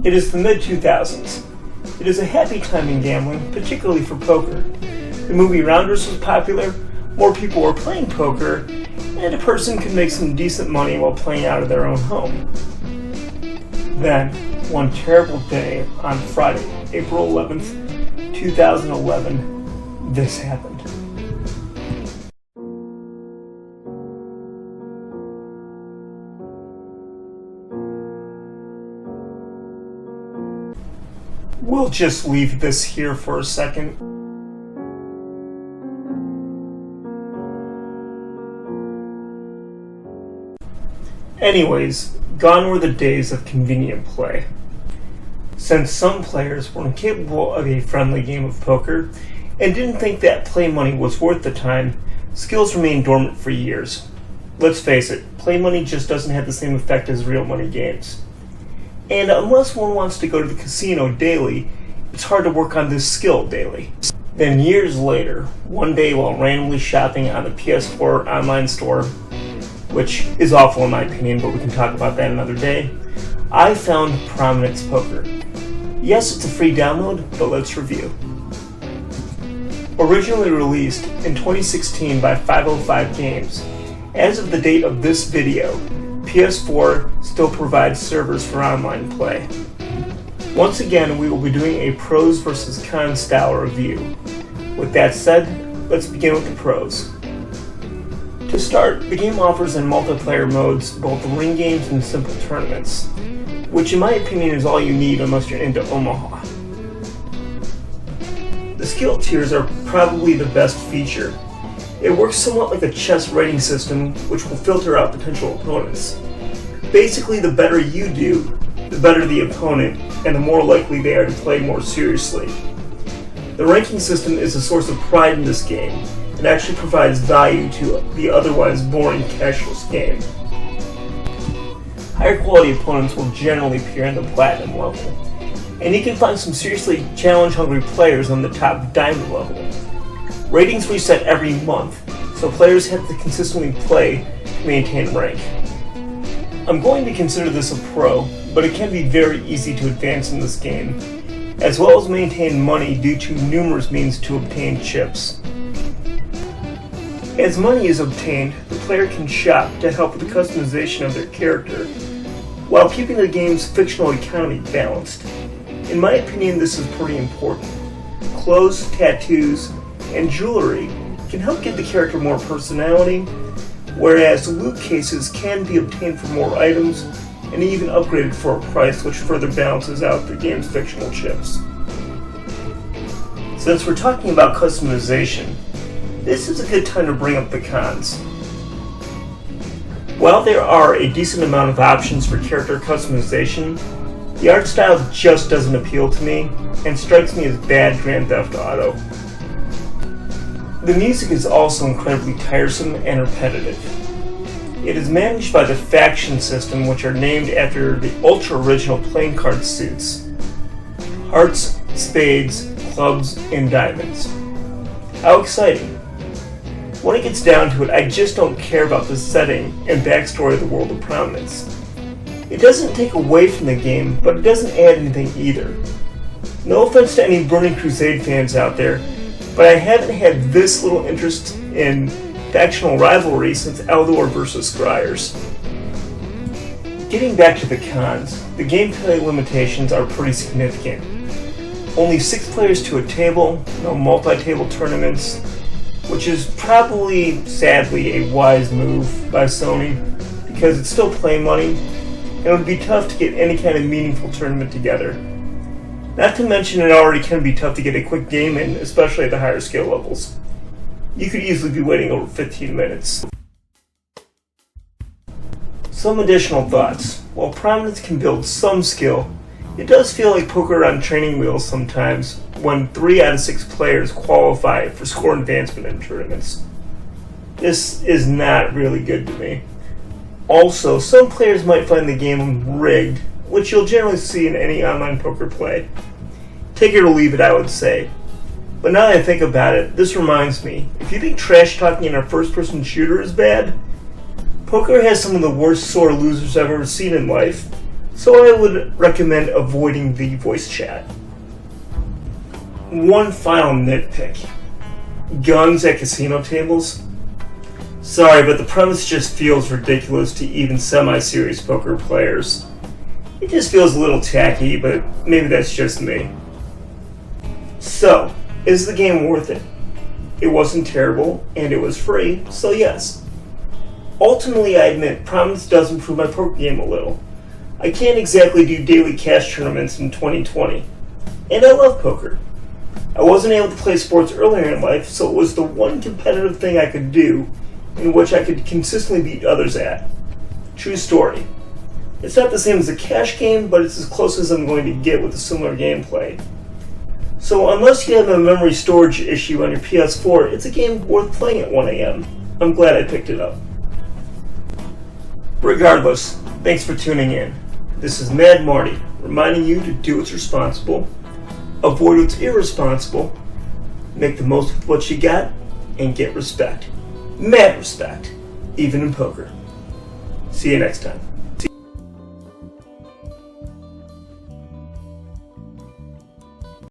It is the mid-2000s. It is a happy time in gambling, particularly for poker. The movie Rounders was popular, more people were playing poker, and a person could make some decent money while playing out of their own home. Then, one terrible day on Friday, April 11th, 2011, this happened. We'll just leave this here for a second. Anyways, gone were the days of convenient play. Since some players were incapable of a friendly game of poker and didn't think that play money was worth the time, skills remained dormant for years. Let's face it, play money just doesn't have the same effect as real money games. And unless one wants to go to the casino daily, it's hard to work on this skill daily. Then years later, one day while randomly shopping on the PS4 online store, which is awful in my opinion, but we can talk about that another day, I found Prominence Poker. Yes, it's a free download, but let's review. Originally released in 2016 by 505 Games, as of the date of this video, PS4 still provides servers for online play. Once again, we will be doing a pros versus cons style review. With that said, let's begin with the pros. To start, the game offers in multiplayer modes both ring games and simple tournaments, which in my opinion is all you need unless you're into Omaha. The skill tiers are probably the best feature. It works somewhat like a chess rating system, which will filter out potential opponents. Basically, the better you do, the better the opponent, and the more likely they are to play more seriously. The ranking system is a source of pride in this game, and actually provides value to the otherwise boring cashless game. Higher quality opponents will generally appear in the platinum level, and you can find some seriously challenge-hungry players on the top diamond level. Ratings reset every month, so players have to consistently play to maintain rank. I'm going to consider this a pro, but it can be very easy to advance in this game, as well as maintain money due to numerous means to obtain chips. As money is obtained, the player can shop to help with the customization of their character, while keeping the game's fictional economy balanced. In my opinion, this is pretty important. Clothes, tattoos, and jewelry can help give the character more personality, whereas loot cases can be obtained for more items and even upgraded for a price, which further balances out the game's fictional chips. Since we're talking about customization, this is a good time to bring up the cons. While there are a decent amount of options for character customization, the art style just doesn't appeal to me and strikes me as bad Grand Theft Auto. The music is also incredibly tiresome and repetitive. It is managed by the faction system, which are named after the ultra-original playing card suits: hearts, spades, clubs, and diamonds. How exciting! When it gets down to it, I just don't care about the setting and backstory of the world of Prominence. It doesn't take away from the game, but it doesn't add anything either. No offense to any Burning Crusade fans out there, but I haven't had this little interest in factional rivalry since Eldor vs. Scryers. Getting back to the cons, the gameplay limitations are pretty significant. Only 6 players to a table, no multi-table tournaments, which is probably, sadly, a wise move by Sony, because it's still play money, and it would be tough to get any kind of meaningful tournament together. Not to mention it already can be tough to get a quick game in, especially at the higher skill levels. You could easily be waiting over 15 minutes. Some additional thoughts. While Prominence can build some skill, it does feel like poker on training wheels sometimes when 3 out of 6 players qualify for score advancement in tournaments. This is not really good to me. Also, some players might find the game rigged, which you'll generally see in any online poker play. Take it or leave it, I would say. But now that I think about it, this reminds me, if you think trash talking in a first-person shooter is bad, poker has some of the worst sore losers I've ever seen in life, so I would recommend avoiding the voice chat. One final nitpick. Guns at casino tables? Sorry, but the premise just feels ridiculous to even semi-serious poker players. It just feels a little tacky, but maybe that's just me. So, is the game worth it? It wasn't terrible, and it was free, so yes. Ultimately, I admit, Prominence does improve my poker game a little. I can't exactly do daily cash tournaments in 2020, and I love poker. I wasn't able to play sports earlier in life, so it was the one competitive thing I could do in which I could consistently beat others at. True story. It's not the same as a cash game, but it's as close as I'm going to get with a similar gameplay. So unless you have a memory storage issue on your PS4, it's a game worth playing at 1 a.m. I'm glad I picked it up. Regardless, thanks for tuning in. This is Mad Marty, reminding you to do what's responsible, avoid what's irresponsible, make the most with what you got, and get respect. Mad respect, even in poker. See you next time.